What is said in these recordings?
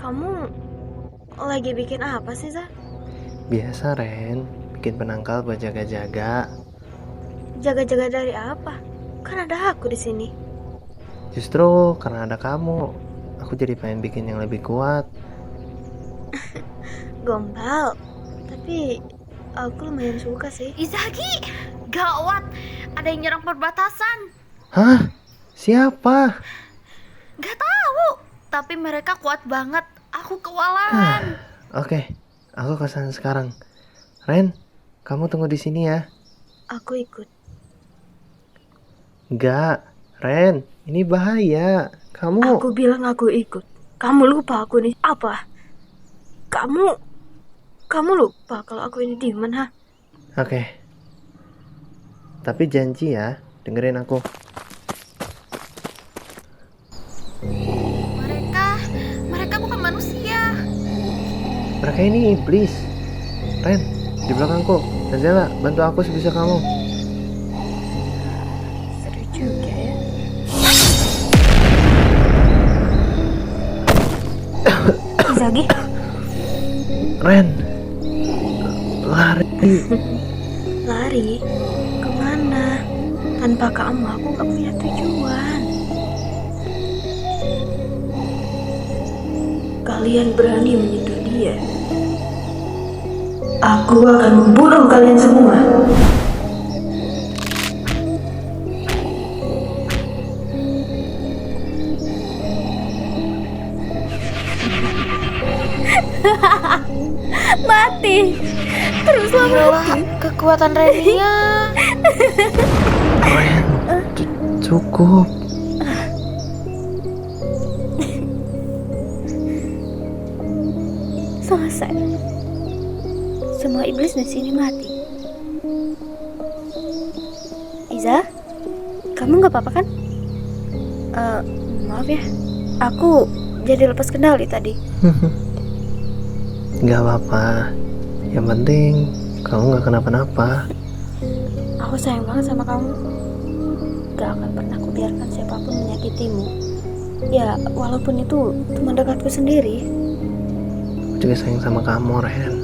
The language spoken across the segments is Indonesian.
Kamu lagi bikin apa sih, Za? Biasa Ren, bikin penangkal buat jaga-jaga. Jaga-jaga dari apa? Kan ada aku di sini. Justru karena ada kamu, aku jadi pengen bikin yang lebih kuat. Gombal. Tapi aku lumayan suka sih. Izaki, gawat, ada yang nyerang perbatasan. Hah? Siapa? Gak tahu, tapi mereka kuat banget. Aku kewalahan. Oke, aku kesana sekarang. Ren, kamu tunggu di sini ya. Aku ikut. Enggak, Ren, ini bahaya. Kamu... Aku bilang aku ikut. Kamu lupa aku nih apa? Kamu lupa kalau aku ini Demon, ha? Oke. Tapi janji ya, dengerin aku. Mereka bukan manusia. Mereka ini iblis. Ren, di belakangku. Nazela, bantu aku sebisa kamu. Seru juga ya. Izagi, Ren, lari. lari kemana? Tanpa kamu aku gak punya tujuan. Kalian berani menyentuh dia? Aku akan membunuh kalian semua. Mati. Teruslah mati. Kekuatan Renia. Ren, cukup. Selesai. Semua iblis di sini mati. Iza, kamu nggak apa-apa kan? Maaf ya, aku jadi lepas kendali tadi. Gak apa-apa. Yang penting kamu gak kenapa-napa. Aku sayang banget sama kamu. Gak akan pernah kubiarkan siapapun menyakitimu. Ya, walaupun itu teman dekatku sendiri. Aku juga sayang sama kamu, Ren.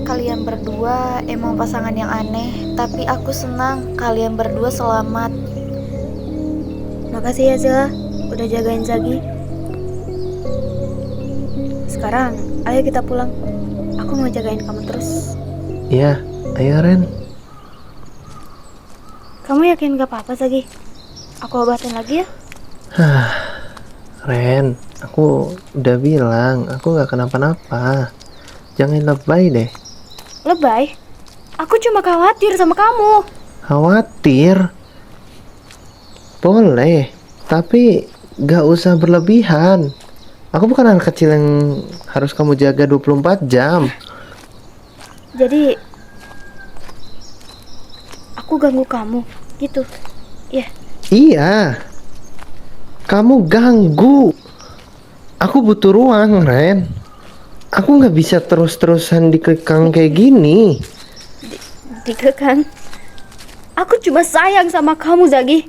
Kalian berdua emang pasangan yang aneh, tapi aku senang kalian berdua selamat. Makasih ya Zila, udah jagain Zagi. Sekarang, ayo kita pulang. Aku mau jagain kamu terus. Iya, ayo Ren. Kamu yakin gak apa-apa Zagi? Aku obatin lagi ya? Ren, aku udah bilang aku gak kenapa-napa. Jangan lebay deh. Lebay? Aku cuma khawatir sama kamu. Khawatir? Boleh, tapi gak usah berlebihan. Aku bukan anak kecil yang harus kamu jaga 24 jam. Jadi, aku ganggu kamu, gitu. Ya, Iya, kamu ganggu. Aku butuh ruang, Ren. Aku gak bisa terus-terusan dikekang kayak gini. dikekang. Aku cuma sayang sama kamu Zagi.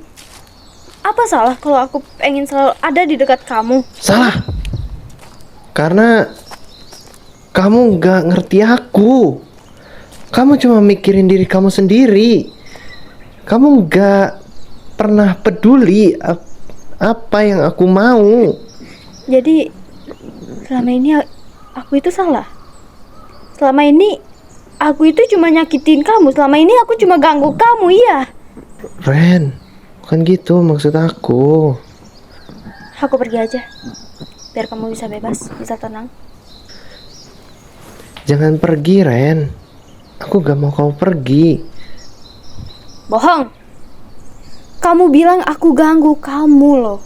Apa salah kalau aku pengen selalu ada di dekat kamu? Salah. Karena kamu gak ngerti aku. Kamu cuma mikirin diri kamu sendiri. Kamu gak pernah peduli apa yang aku mau. Jadi, selama ini aku itu salah. Selama ini aku itu cuma nyakitin kamu. Selama ini aku cuma ganggu kamu, iya. Ren, bukan gitu maksud aku. Aku pergi aja. Biar kamu bisa bebas, bisa tenang. Jangan pergi, Ren. Aku gak mau kamu pergi. Bohong. Kamu bilang aku ganggu kamu loh.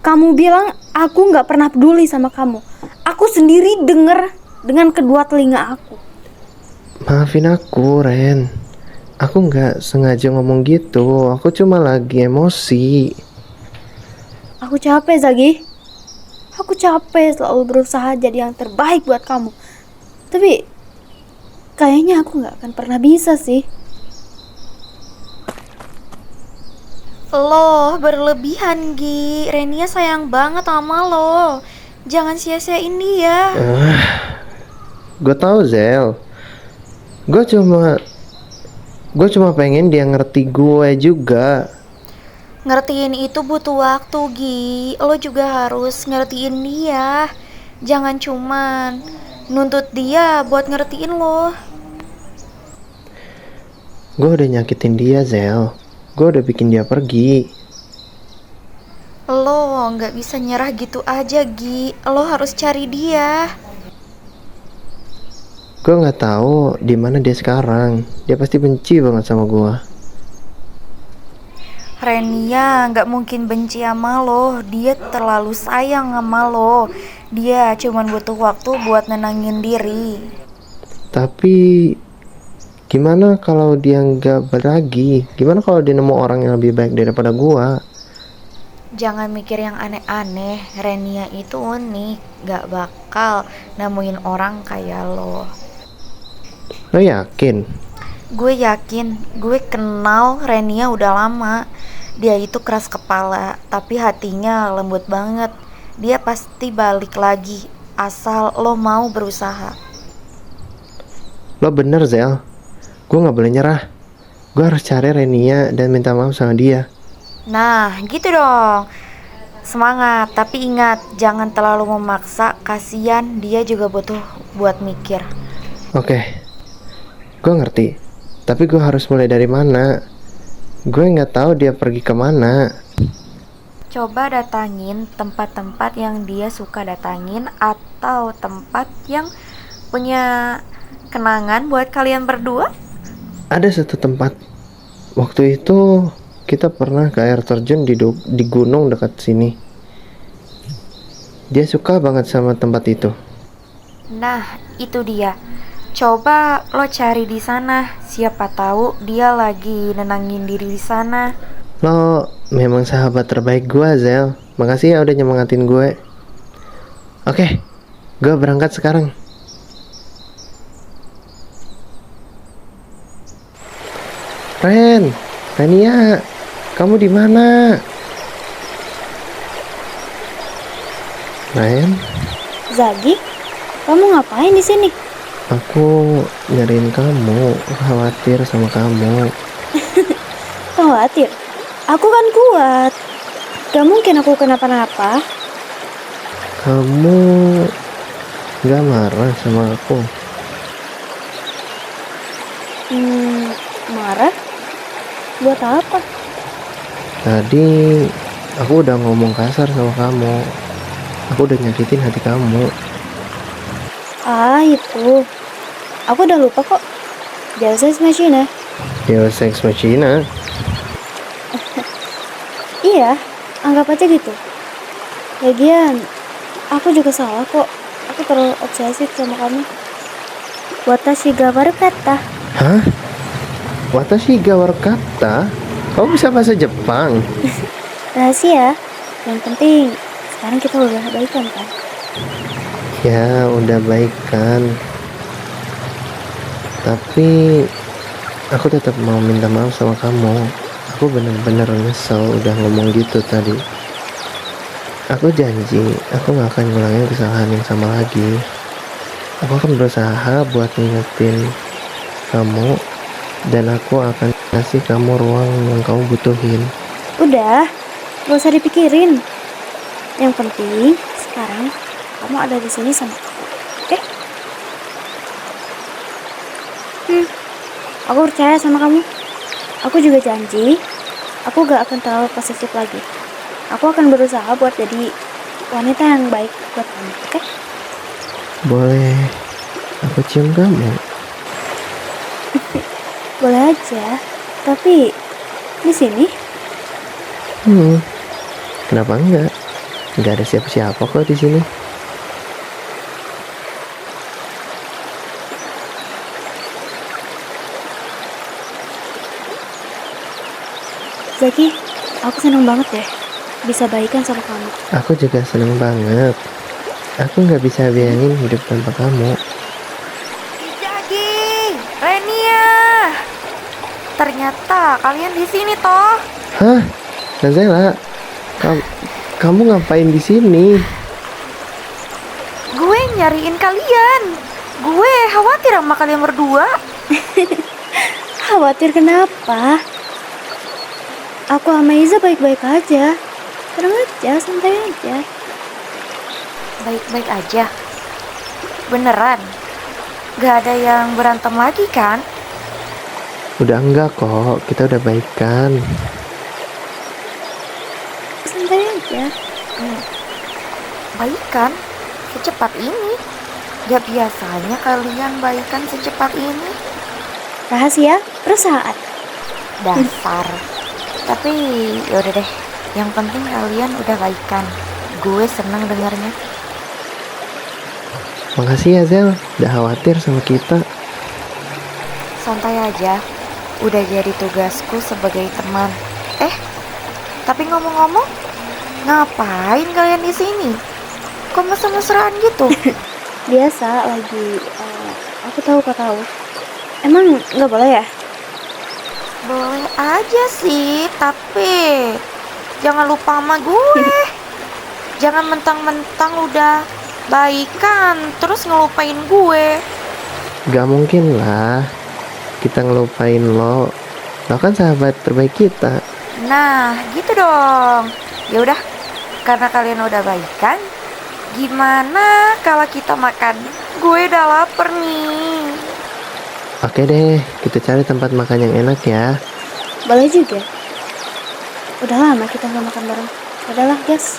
Kamu bilang aku gak pernah peduli sama kamu. Aku sendiri denger dengan kedua telinga aku. Maafin aku, Ren. Aku gak sengaja ngomong gitu. Aku cuma lagi emosi. Aku capek, Zagi. Aku capek selalu berusaha jadi yang terbaik buat kamu. Tapi kayaknya aku gak akan pernah bisa sih. Lo berlebihan, Gi. Renia sayang banget sama lo. Jangan sia-siain dia. Gue tahu Zel. Gue cuma pengen dia ngerti gue juga. Ngertiin itu butuh waktu, Gi. Lo juga harus ngertiin dia. Jangan cuman nuntut dia buat ngertiin lo. Gue udah nyakitin dia Zel. Gue udah bikin dia pergi. Lo nggak bisa nyerah gitu aja, Gi. Lo harus cari dia. Gue nggak tahu di mana dia sekarang. Dia pasti benci banget sama gue. Renia nggak mungkin benci sama lo. Dia terlalu sayang sama lo. Dia cuman butuh waktu buat nenangin diri. Tapi gimana kalau dia nggak beragi? Gimana kalau dia nemu orang yang lebih baik daripada gue? Jangan mikir yang aneh-aneh. Renia itu unik. Nggak bakal nemuin orang kayak lo. Lo yakin? Gue yakin. Gue kenal Renia udah lama. Dia itu keras kepala, tapi hatinya lembut banget. Dia pasti balik lagi, asal lo mau berusaha. Lo bener Zel. Gue nggak boleh nyerah. Gue harus cari Renia dan minta maaf sama dia. Nah, gitu dong. Semangat, tapi ingat, jangan terlalu memaksa. Kasian, dia juga butuh buat mikir. Oke, gue ngerti. Tapi gue harus mulai dari mana? Gue nggak tahu dia pergi kemana. Coba datangin tempat-tempat yang dia suka datangin, atau tempat yang punya kenangan buat kalian berdua. Ada satu tempat. Waktu itu kita pernah ke air terjun di gunung dekat sini. Dia suka banget sama tempat itu. Nah, itu dia. Coba lo cari di sana. Siapa tahu dia lagi nenangin diri di sana. Lo memang sahabat terbaik gue Zel. Makasih ya udah nyemangatin gue. Oke, gue berangkat sekarang. Renia, kamu di mana? Ren, Zagi, kamu ngapain di sini? aku nyariin kamu, khawatir sama kamu. Khawatir? Aku kan kuat. Gak mungkin aku kenapa-napa. Kamu gak marah sama aku? Marah? Buat apa? Tadi aku udah ngomong kasar sama kamu. Aku udah nyakitin hati kamu. Ah, itu. Aku udah lupa kok. Deus Ex Machina. Deus Ex Machina. Iya, anggap aja gitu. Lagian, aku juga salah kok. Aku terlalu obsesif sama kamu. Watashi ga warukatta. Hah? Watashi ga warukatta? Kamu bisa bahasa Jepang? Rahasia. Yang penting, sekarang kita udah baikan kan? Ya, udah baik kan. Tapi aku tetap mau minta maaf sama kamu. Aku benar-benar nyesel udah ngomong gitu tadi. Aku janji, aku gak akan ngulangin kesalahan yang sama lagi. Aku akan berusaha buat ngingetin kamu, dan aku akan kasih kamu ruang yang kamu butuhin. Udah, gak usah dipikirin. Yang penting, sekarang kamu ada di sini sama aku. Oke? Aku percaya sama kamu. Aku juga janji, aku gak akan terlalu posesif lagi. Aku akan berusaha buat jadi wanita yang baik buat kamu, oke? Boleh aku cium kamu? Boleh aja, tapi di sini Kenapa enggak? Enggak ada siapa-siapa kok di sini. Zaki, aku seneng banget deh bisa baikan sama kamu. Aku juga seneng banget. Aku nggak bisa bayangin hidup tanpa kamu. Jagi, Renia. Ternyata kalian di sini toh. Hah? Nazela, kamu ngapain di sini? Gue nyariin kalian. Gue khawatir sama kalian berdua. Khawatir kenapa? Aku sama Iza baik-baik aja. Tenang aja, santai aja. Baik-baik aja. Beneran? Gak ada yang berantem lagi kan? Udah enggak kok, kita udah baikan. Santai aja. Baikan? Secepat ini? Gak biasanya kalian baikan secepat ini. Rahasia perusahaan. Dasar. Tapi yaudah deh. Yang penting kalian udah baikan. Gue seneng dengarnya. Makasih ya Zel, udah khawatir sama kita. Santai aja. Udah jadi tugasku sebagai teman. Tapi ngomong-ngomong, ngapain kalian di sini? Kok mesra-mesraan gitu? Biasa lagi. Aku tahu kau tahu. Emang nggak boleh ya? Boleh aja sih, tapi jangan lupa sama gue. Jangan mentang-mentang udah baikan terus ngelupain gue. Gak mungkin lah kita ngelupain lo. Lo kan sahabat terbaik kita. Nah, gitu dong. Ya udah, karena kalian udah baikan, gimana kalau kita makan? Gue udah lapar nih. Oke deh, kita cari tempat makan yang enak ya. Boleh juga. Udah lama kita nggak makan bareng. Udahlah, guys.